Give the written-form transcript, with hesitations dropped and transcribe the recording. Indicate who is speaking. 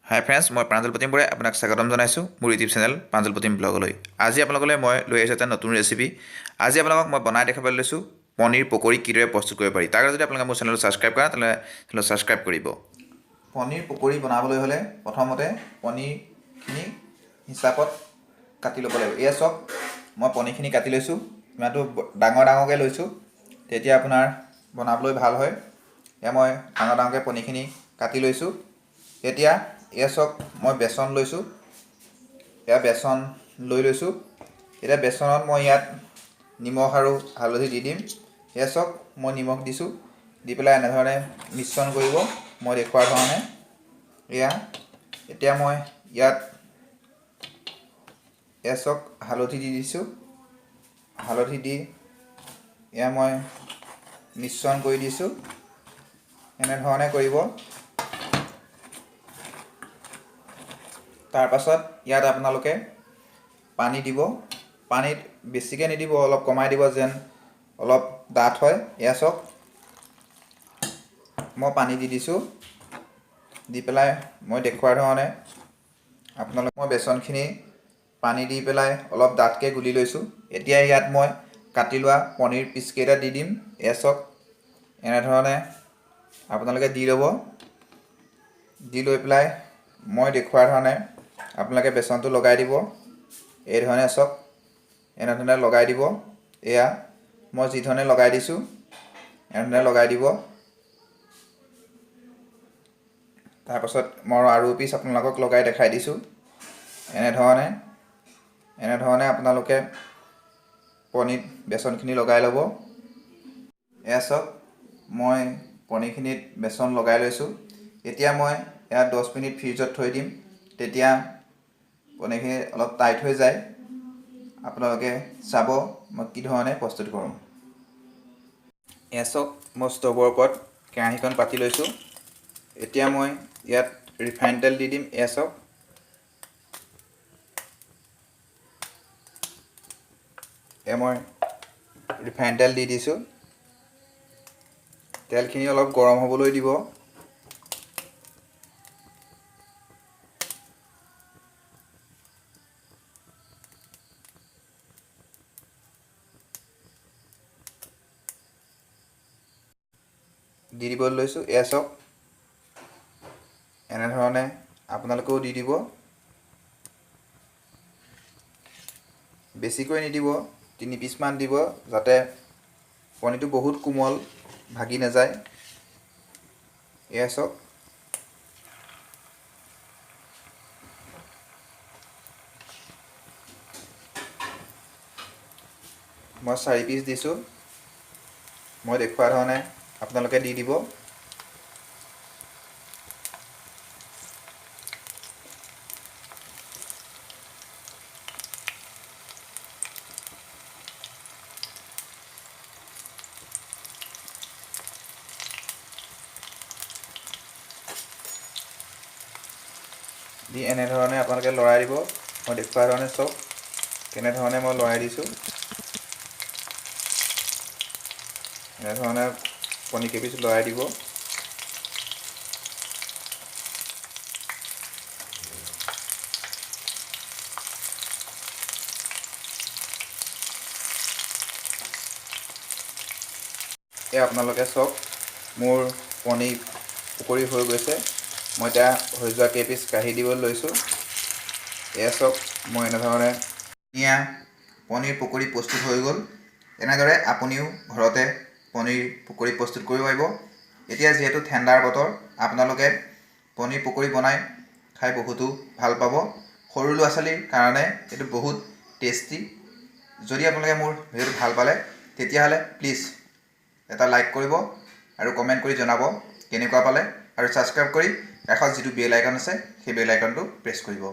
Speaker 1: হাই friends, মই প্ৰাঞ্জল প্ৰতিম বৰাই আপোনাক স্বাগতম জনাইছোঁ মোৰ ইউটিউব চেনেল প্ৰাঞ্জল প্ৰতিম ব্লগলৈ। আজি আপোনালোকলৈ মই লৈ আহিছোঁ এটা নতুন ৰেচিপি। আজি আপোনালোকক মই বনাই দেখাবলৈ লৈছোঁ পনীৰ পকৰি কিদৰে প্ৰস্তুত কৰিব পাৰি। তাৰ যদি আপোনালোকে মোৰ চেনেলটো ছাবস্ক্ৰাইব কৰে তেনেহ'লে ছাবস্ক্ৰাইব কৰিব। পনীৰ পকৰি বনাবলৈ হ'লে প্ৰথমতে পনীৰখিনি হিচাপত কাটি ল'ব লাগিব। এয়া চাওক, মই পনীৰখিনি কাটি লৈছোঁ, ইমানটো ডাঙৰকৈ লৈছোঁ, তেতিয়া আপোনাৰ বনাবলৈ ভাল হয়। এয়া মই ডাঙৰকৈ পনীৰখিনি কাটি লৈছোঁ। এতিয়া এয়া চাওক, মই বেচন লৈছোঁ, এয়া বেচন লৈ লৈছোঁ। এতিয়া বেচনত মই ইয়াত নিমখ আৰু হালধি দি দিম। এয়া চাওক, মই নিমখ দিছোঁ, দি পেলাই এনেধৰণে মিশ্ৰণ কৰিব মই দেখুওৱাৰ ধৰণে। এতিয়া মই ইয়াত এয়া চাওক হালধি দি দিছোঁ, হালধি দি এয়া মই মিশ্ৰণ কৰি দিছোঁ। এনেধৰণে কৰিব। তাৰপাছত ইয়াত আপোনালোকে পানী দিব। পানীত বেছিকৈ নিদিব, অলপ কমাই দিব, যেন অলপ ডাঠ হয়। এয়া চাওক, মই পানী দি দিছোঁ, দি পেলাই মই দেখুওৱাৰ ধৰণে মই বেচনখিনি পানী দি পেলাই অলপ ডাঠকৈ গুলি লৈছোঁ। এতিয়া ইয়াত মই কাটি লোৱা পনীৰ পিচকেইটা দি দিম। এয়া চাওক, এনেধৰণে আপোনালোকে দি ল'ব। দি লৈ পেলাই মই দেখুওৱাৰ ধৰণে আপোনালোকে বেচনটো লগাই দিব। এই ধৰণে চাওক, এনেধৰণে লগাই দিব। এয়া মই যি ধৰণে লগাই দিছোঁ, এনেধৰণে লগাই দিব। তাৰপাছত মই আৰু পিচ আপোনালোকক লগাই দেখাই দিছোঁ। এনেধৰণে আপোনালোকে পনীৰত বেচনখিনি লগাই ল'ব। এয়া চাওক, মই পনীৰখিনিত বেচন লগাই লৈছোঁ। এতিয়া মই ইয়াত 10 মিনিট ফ্ৰিজত থৈ দিম, তেতিয়া পনীৰখিনি অলপ টাইট হৈ যায়। আপোনালোকে চাব মই কি ধৰণে প্ৰস্তুত কৰোঁ। এয়া চাওক, মই ষ্ট'ভৰ ওপৰত কেৰাহীখন পাতি লৈছোঁ। এতিয়া মই ইয়াত ৰিফাইন তেল দি দিম। এয়া চাওক, মই ৰিফাইন তেল দি দিছোঁ। তেলখিনি অলপ গৰম হ'বলৈ দিব। দি দিবলৈ লৈছোঁ। এয়া চাওক, এনেধৰণে আপোনালোকেও দি দিব। বেছিকৈ নিদিব, 3 পিচমান দিব, যাতে পনীৰটো বহুত কোমল, ভাগি নাযায়। এয়া চাওক, মই 4 পিচ দিছোঁ। মই দেখুওৱা ধৰণে আপোনালোকে দি দিব। দি এনেধৰণে আপোনালোকে লৰাই দিব। মই দেখুওৱা ধৰণে চাওক, কেনেধৰণে মই লৰাই দিছোঁ। এনেধৰণে পনীৰ কেইপিচ লৰাই দিব। এয়া আপোনালোকে চাওক, মোৰ পনীৰ পকৰি হৈ গৈছে। মই এতিয়া হৈ যোৱা কেইপিচ কাঢ়ি দিবলৈ লৈছোঁ। এয়া চাওক, মই এনেধৰণে ধুনীয়া পনীৰ পকৰি প্ৰস্তুত হৈ গ'ল। এনেদৰে আপুনিও ঘৰতে পনীৰ পকৰি প্ৰস্তুত কৰিব পাৰিব। এতিয়া যিহেতু ঠাণ্ডাৰ বতৰ, আপোনালোকে পনীৰ পকৰি বনাই খাই বহুতো ভাল পাব। সৰু ল'ৰা ছোৱালীৰ কাৰণে এইটো বহুত টেষ্টি। যদি আপোনালোকে মোৰ ভিডিঅ'টো ভাল পালে, তেতিয়াহ'লে প্লিজ এটা লাইক কৰিব আৰু কমেণ্ট কৰি জনাব কেনেকুৱা পালে, আৰু ছাবস্ক্ৰাইব কৰি কাষত যিটো বেল আইকন আছে সেই বেল আইকনটো প্ৰেছ কৰিব।